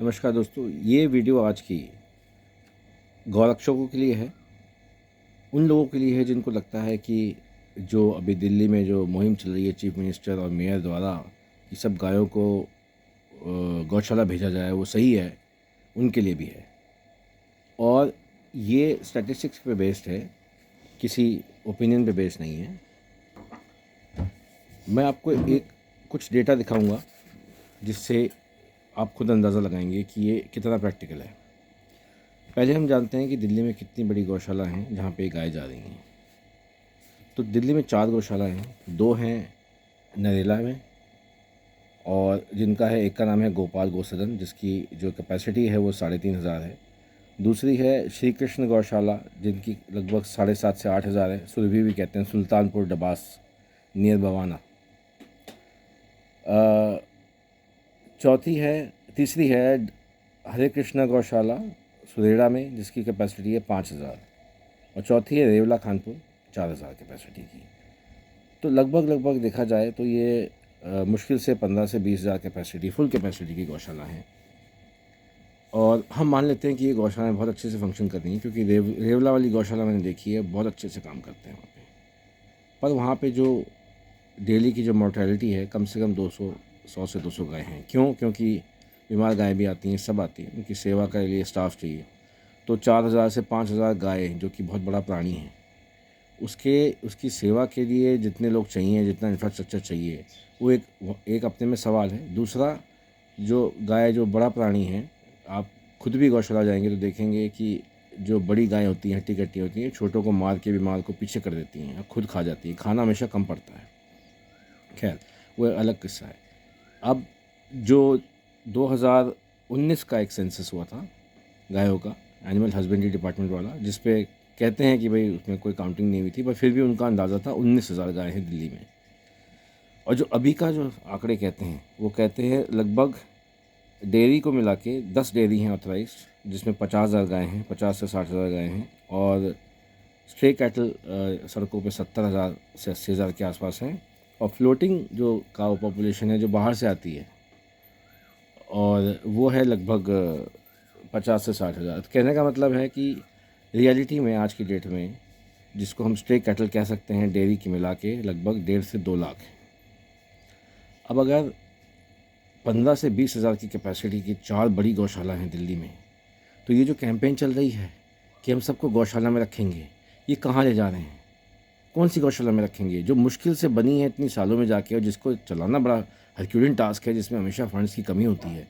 नमस्कार दोस्तों, ये वीडियो आज की गौरक्षकों के लिए है। उन लोगों के लिए है जिनको लगता है कि जो अभी दिल्ली में जो मुहिम चल रही है चीफ मिनिस्टर और मेयर द्वारा कि सब गायों को गौशाला भेजा जाए, वो सही है। उनके लिए भी है और ये स्टैटिस्टिक्स पे बेस्ड है, किसी ओपिनियन पे बेस्ड नहीं है। मैं आपको एक कुछ डेटा दिखाऊंगा जिससे आप खुद अंदाज़ा लगाएंगे कि ये कितना प्रैक्टिकल है। पहले हम जानते हैं कि दिल्ली में कितनी बड़ी गौशाला हैं जहाँ पे गाय जा रही हैं। तो दिल्ली में 4 गौशाला हैं, 2 हैं नरेला में और जिनका है, एक का नाम है गोपाल गौसदन जिसकी जो कैपेसिटी है वो 3,500 है। दूसरी है श्री कृष्ण गौशाला जिनकी लगभग 7,500 से 8,000 है। सुरभि भी कहते हैं, सुल्तानपुर डबास नियर बवाना। तीसरी है हरे कृष्णा गौशाला सुरेड़ा में जिसकी कैपेसिटी है 5,000 और चौथी है रेवला खानपुर 4,000 कैपेसिटी की। तो लगभग देखा जाए तो ये मुश्किल से 15 से 20,000 कैपेसिटी, फुल कैपेसिटी की गौशाला हैं। और हम मान लेते हैं कि ये गौशालाएँ बहुत अच्छे से फंक्शन कर रही हैं क्योंकि रेवला वाली गौशाला मैंने देखी है, बहुत अच्छे से काम करते हैं वहाँ पे। पर वहाँ पे जो डेली की जो मोर्टेलिटी है कम से कम 100 से 200 गाय हैं। क्योंकि बीमार गायें भी आती हैं, सब आती हैं, उनकी सेवा के लिए स्टाफ चाहिए। तो 4,000 से 5,000 गाय जो कि बहुत बड़ा प्राणी है, उसकी सेवा के लिए जितने लोग चाहिए, जितना इंफ्रास्ट्रक्चर चाहिए, वो एक अपने में सवाल है। दूसरा, जो गाय जो बड़ा प्राणी है, आप खुद भी गौशाला जाएंगे तो देखेंगे कि जो बड़ी गाय होती हैं, हट्टी कट्टी होती हैं, छोटों को मार के बीमार को पीछे कर देती हैं, खुद खा जाती हैं, खाना हमेशा कम पड़ता है। खैर, वो अलग किस्सा है। अब जो 2019 का एक सेंसस हुआ था गायों का, एनिमल हस्बेंड्री डिपार्टमेंट वाला, जिस पे कहते हैं कि भाई उसमें कोई काउंटिंग नहीं हुई थी, पर फिर भी उनका अंदाज़ा था 19,000 गाय हैं दिल्ली में। और जो अभी का जो आंकड़े कहते हैं वो कहते हैं लगभग डेयरी को मिला के 10 डेयरी हैं ऑथराइज्ड, जिसमें 50,000 गाय हैं, 50 से 60,000 गाय हैं। और स्ट्रे कैटल सड़कों पे 70,000 से 80,000 के आसपास हैं। और फ्लोटिंग जो काऊ पॉपुलेशन है जो बाहर से आती है, और वो है लगभग 50 से 60,000। तो कहने का मतलब है कि रियलिटी में आज की डेट में, जिसको हम स्ट्रे कैटल कह सकते हैं, डेयरी की मिला के लगभग 1.5 से 2 लाख है। अब अगर 15 से 20,000 की कैपेसिटी की 4 बड़ी गौशाला हैं दिल्ली में, तो ये जो कैंपेन चल रही है कि हम सबको गौशाला में रखेंगे, ये कहाँ ले जा रहे हैं? कौन सी गौशाला में रखेंगे जो मुश्किल से बनी है इतनी सालों में जाके, और जिसको चलाना बड़ा हरक्यूलिन टास्क है, जिसमें हमेशा फंड्स की कमी होती है।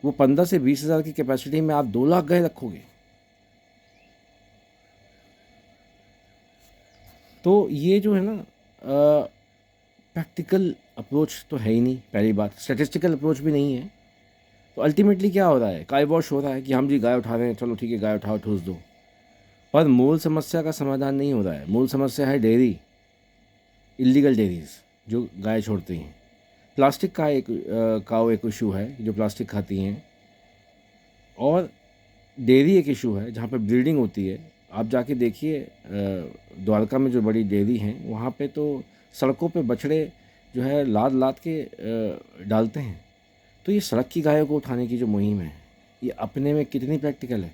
वो 15 से 20,000 की कैपेसिटी में आप 2 लाख गाय रखोगे? तो ये जो है ना, प्रैक्टिकल अप्रोच तो है ही नहीं। पहली बात, स्टैटिस्टिकल अप्रोच भी नहीं है। तो अल्टीमेटली क्या हो रहा है? काय वॉश हो रहा है कि हम जी गाय उठा रहे हैं, चलो ठीक है गाय उठाओ, ठूस दो। पर मूल समस्या का समाधान नहीं हो रहा है। मूल समस्या है डेयरी, इलीगल डेयरीज जो गाय छोड़ती हैं। प्लास्टिक का एक इशू है, जो प्लास्टिक खाती हैं। और डेयरी एक इशू है जहाँ पे ब्रीडिंग होती है। आप जाके देखिए, द्वारका में जो बड़ी डेयरी हैं वहाँ पे तो सड़कों पे बछड़े जो है लाद लाद के डालते हैं। तो ये सड़क की गायों को उठाने की जो मुहिम है, ये अपने में कितनी प्रैक्टिकल है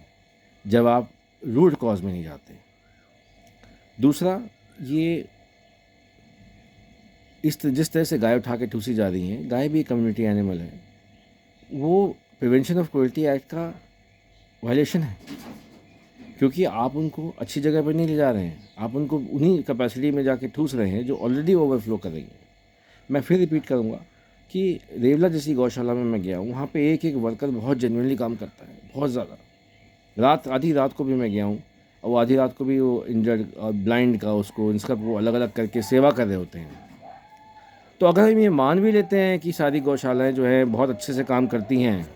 जब आप रूट कॉज में नहीं जाते। दूसरा, ये जिस तरह से गाय उठा के ठूसी जा रही हैं, गाय भी एक कम्युनिटी एनिमल है, वो प्रिवेंशन ऑफ क्रुएल्टी एक्ट का वायलेशन है। क्योंकि आप उनको अच्छी जगह पर नहीं ले जा रहे हैं, आप उनको उन्हीं कैपेसिटी में जाके ठूस रहे हैं जो ऑलरेडी ओवरफ्लो कर रही है। मैं फिर रिपीट करूँगा कि रेवला जैसी गौशाला में मैं गया हूँ, वहाँ पे एक वर्कर बहुत जेन्युइनली काम करता है, बहुत ज़्यादा। आधी रात को भी मैं गया हूँ, और आधी रात को भी वो इंजर्ड और ब्लाइंड का उसको इन सब वो अलग अलग करके सेवा कर रहे होते हैं। तो अगर हम ये मान भी लेते हैं कि सारी गौशालाएँ जो हैं बहुत अच्छे से काम करती हैं,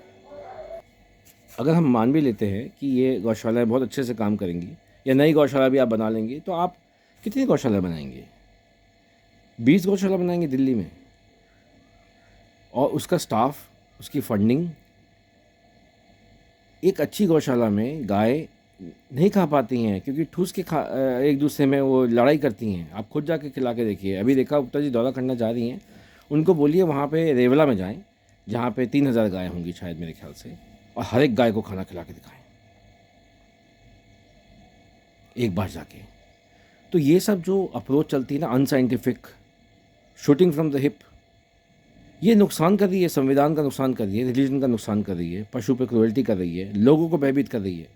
अगर हम मान भी लेते हैं कि ये गौशालाएँ बहुत अच्छे से काम करेंगी, या नई गौशाला भी आप बना लेंगे, तो आप कितनी गौशाला बनाएंगे? 20 गौशाला बनाएंगे दिल्ली में, और उसका स्टाफ, उसकी फंडिंग। एक अच्छी गौशाला में गाय नहीं खा पाती हैं क्योंकि ठूस के एक दूसरे में वो लड़ाई करती हैं। आप खुद जाके खिला के देखिए। अभी देखा, गुप्ता जी दौरा करना जा रही हैं, उनको बोलिए वहाँ पे रेवला में जाएं जहाँ पे 3,000 गाय होंगी शायद, मेरे ख्याल से। और हर एक गाय को खाना खिला के दिखाएं एक बार जाके। तो ये सब जो अप्रोच चलती है ना, unscientific, shooting from the hip, ये नुकसान कर रही है, संविधान का नुकसान कर रही है, रिलीजन का नुकसान कर रही है, पशु पे क्रुएल्टी कर रही है, लोगों को भयभीत कर रही है,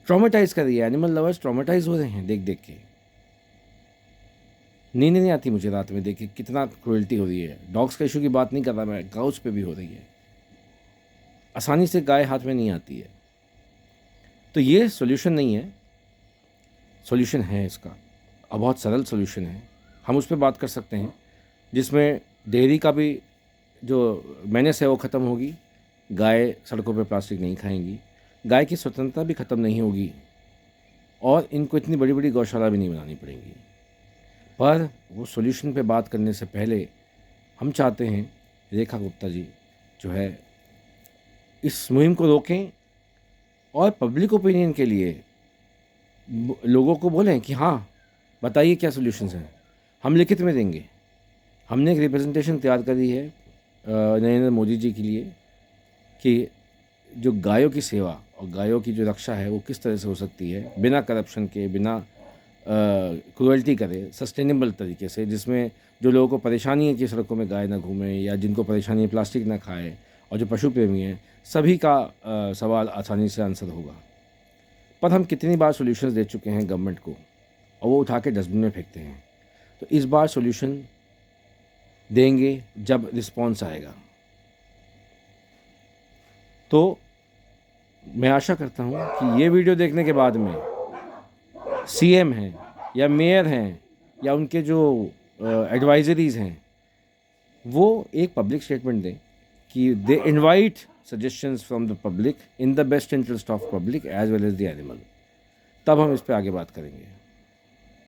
ट्रॉमेटाइज कर रही है। एनिमल लवर्स ट्रॉमेटाइज हो रहे हैं देख देख के। नींद नहीं आती मुझे रात में देख के कितना क्रुएल्टी हो रही है। डॉग्स का इशू की बात नहीं कर रहा मैं, काउस पे भी हो रही है। आसानी से गाय हाथ में नहीं आती है। तो ये सोल्यूशन नहीं है, सोल्यूशन है इसका, और बहुत सरल सोल्यूशन है। हम उस पर बात कर सकते हैं जिसमें डेयरी का भी जो मेनेस है वो ख़त्म होगी, गाय सड़कों पे प्लास्टिक नहीं खाएंगी, गाय की स्वतंत्रता भी ख़त्म नहीं होगी, और इनको इतनी बड़ी बड़ी गौशाला भी नहीं बनानी पड़ेंगी। पर वो सॉल्यूशन पे बात करने से पहले हम चाहते हैं रेखा गुप्ता जी जो है इस मुहिम को रोकें और पब्लिक ओपिनियन के लिए लोगों को बोलें कि हाँ बताइए क्या सॉल्यूशंस हैं, हम लिखित में देंगे। हमने एक रिप्रेजेंटेशन तैयार करी है नरेंद्र मोदी जी के लिए कि जो गायों की सेवा और गायों की जो रक्षा है वो किस तरह से हो सकती है बिना करप्शन के, बिना क्रुएल्टी करे, सस्टेनेबल तरीके से, जिसमें जो लोगों को परेशानी है कि सड़कों में गाय ना घूमे, या जिनको परेशानी है प्लास्टिक ना खाए, और जो पशु प्रेमी हैं सभी का सवाल आसानी से आंसर होगा। पर हम कितनी बार सॉल्यूशंस दे चुके हैं गवर्नमेंट को और वो उठा के डस्टबिन में फेंकते हैं। तो इस बार सॉल्यूशन देंगे जब रिस्पॉन्स आएगा। तो मैं आशा करता हूँ कि ये वीडियो देखने के बाद में सीएम हैं या मेयर हैं या उनके जो एडवाइजरीज़ हैं वो एक पब्लिक स्टेटमेंट दें कि they invite suggestions from the public in the best interest of public as well as the animal। तब हम इस पे आगे बात करेंगे।